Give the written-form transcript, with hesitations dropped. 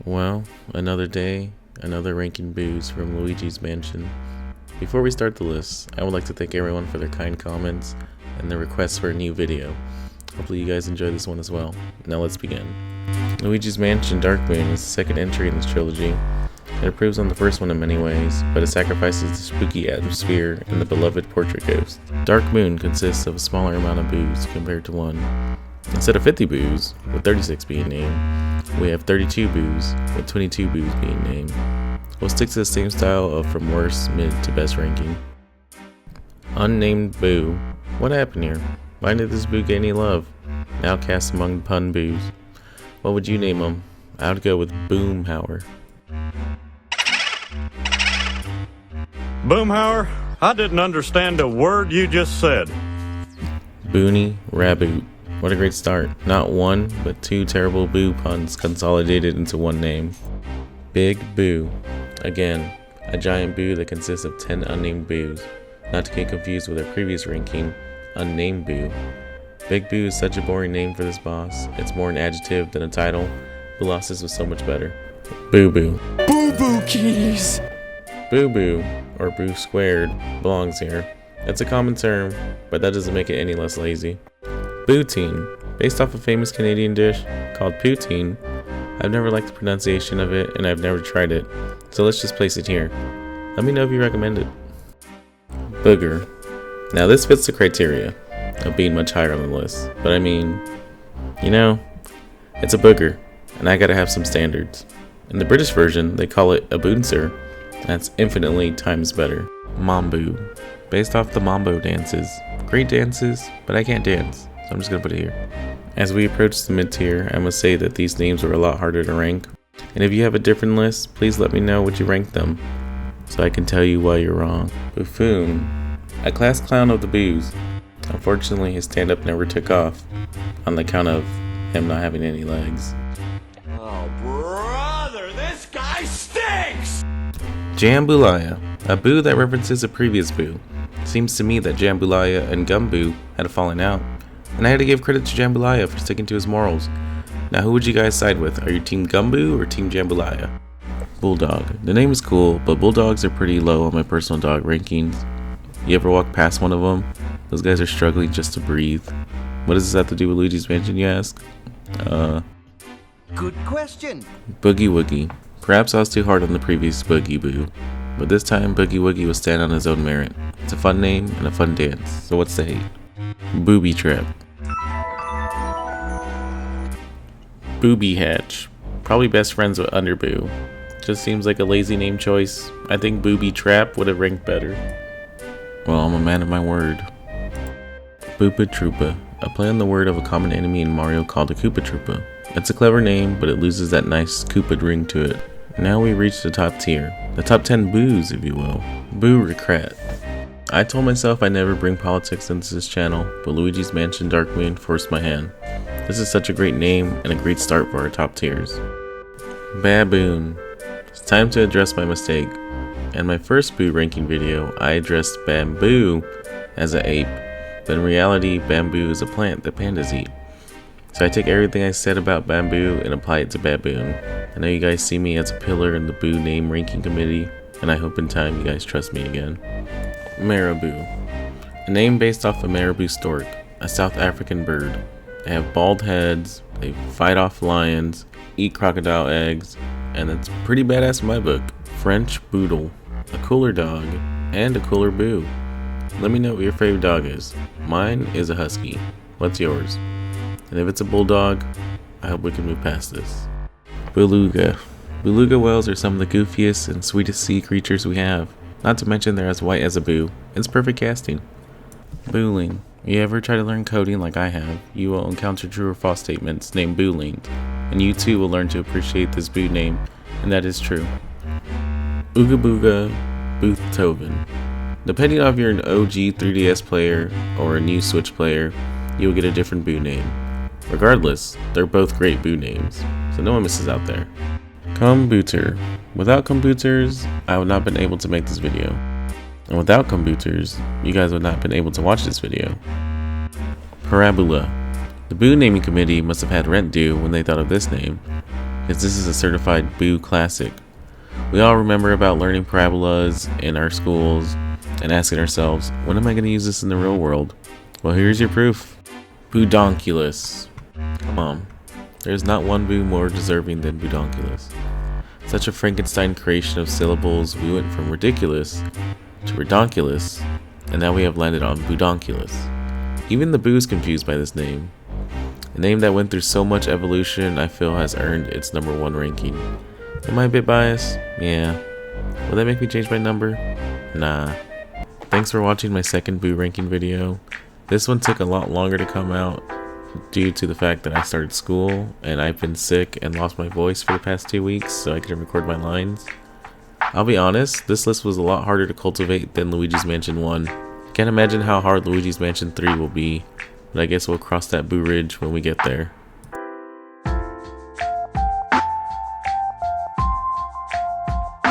Well, another day, another ranking booze from Luigi's Mansion. Before we start the list, I would like to thank everyone for their kind comments and their requests for a new video. Hopefully you guys enjoy this one as well. Now let's begin. Luigi's Mansion Dark Moon is the second entry in this trilogy. It improves on the first one in many ways, but it sacrifices the spooky atmosphere and the beloved portrait ghost. Dark Moon consists of a smaller amount of booze compared to 1. Instead of 50 boos, with 36 being named, we have 32 boos, with 22 boos being named. We'll stick to the same style of from worst, mid to best ranking. Unnamed boo. What happened here? Why did this boo get any love? Now cast among pun boos. What would you name him? I would go with Boomhauer. Boomhauer, I didn't understand a word you just said. Boony Raboot. What a great start. Not one, but 2 terrible boo puns consolidated into one name. Big Boo. Again, a giant boo that consists of 10 unnamed boos, not to get confused with our previous ranking, Unnamed Boo. Big Boo is such a boring name for this boss. It's more an adjective than a title. Colossus was so much better. Boo Boo. Boo Boo Keys! Boo Boo, or Boo Squared, belongs here. It's a common term, but that doesn't make it any less lazy. Poutine, based off a famous Canadian dish called poutine. I've never liked the pronunciation of it and I've never tried it, so let's just place it here. Let me know if you recommend it. Booger. Now this fits the criteria of being much higher on the list, but I mean, you know, it's a booger, and I gotta have some standards. In the British version, they call it a booncer. That's infinitely times better. Mambo, based off the mambo dances. Great dances, but I can't dance, so I'm just gonna put it here. As we approach the mid-tier, I must say that these names were a lot harder to rank. And if you have a different list, please let me know what you ranked them, so I can tell you why you're wrong. Buffoon, a class clown of the boos. Unfortunately, his stand-up never took off, on the count of him not having any legs. Oh, brother, this guy stinks! Jambalaya, a boo that references a previous boo. Seems to me that Jambalaya and Gumboo had a falling out, and I had to give credit to Jambalaya for sticking to his morals. Now who would you guys side with? Are you Team Gumboo or Team Jambalaya? Bulldog. The name is cool, but bulldogs are pretty low on my personal dog rankings. You ever walk past one of them? Those guys are struggling just to breathe. What does this have to do with Luigi's Mansion, you ask? Good question. Boogie Woogie. Perhaps I was too hard on the previous Boogie Boo, but this time Boogie Woogie will stand on his own merit. It's a fun name and a fun dance, so what's the hate? Booby Trap. Booby Hatch. Probably best friends with Underboo. Just seems like a lazy name choice. I think Booby Trap would have ranked better. Well, I'm a man of my word. Boopa Troopa. A play on the word of a common enemy in Mario called a Koopa Troopa. It's a clever name, but it loses that nice Koopa ring to it. Now we reach the top tier. The top 10 boos, if you will. Boo Regret. I told myself I'd never bring politics into this channel, but Luigi's Mansion Dark Moon forced my hand. This is such a great name and a great start for our top tiers. Baboon. It's time to address my mistake. In my first boo ranking video, I addressed bamboo as an ape, but in reality, bamboo is a plant that pandas eat. So I take everything I said about bamboo and apply it to baboon. I know you guys see me as a pillar in the boo name ranking committee, and I hope in time you guys trust me again. Marabou. A name based off a marabou stork, a South African bird. They have bald heads, they fight off lions, eat crocodile eggs, and it's pretty badass in my book. French Boodle. A cooler dog, and a cooler boo. Let me know what your favorite dog is. Mine is a husky. What's yours? And if it's a bulldog, I hope we can move past this. Beluga. Beluga whales are some of the goofiest and sweetest sea creatures we have. Not to mention they're as white as a boo. It's perfect casting. Booling. You ever try to learn coding like I have, you will encounter true or false statements named boolings, and you too will learn to appreciate this boo name, and that is true. Ooga Booga Boothoven. Depending on if you're an OG 3DS player or a new Switch player, you will get a different boo name. Regardless, they're both great boo names, so no one misses out there. Kombuter. Without Kombuters, I would not have been able to make this video. And without Kombuters, you guys would not have been able to watch this video. Parabola. The boo naming committee must have had rent due when they thought of this name. because this is a certified Boo classic. We all remember about learning parabolas in our schools and asking ourselves, when am I going to use this in the real world? Well, here's your proof. Boodonculus. Come on. There's not one Boo more deserving than Boodonculus. Such a Frankenstein creation of syllables, we went from ridiculous to redonkulous, and now we have landed on Boodonculus. Even the Boo's confused by this name. A name that went through so much evolution, I feel has earned its #1 ranking. Am I a bit biased? Yeah. Will that make me change my number? Nah. Thanks for watching my second Boo ranking video. This one took a lot longer to come out due to the fact that I started school and I've been sick and lost my voice for the past 2 weeks so I could record my lines. I'll be honest, this list was a lot harder to cultivate than Luigi's Mansion 1. Can't imagine how hard Luigi's Mansion 3 will be, but I guess we'll cross that Boo Ridge when we get there.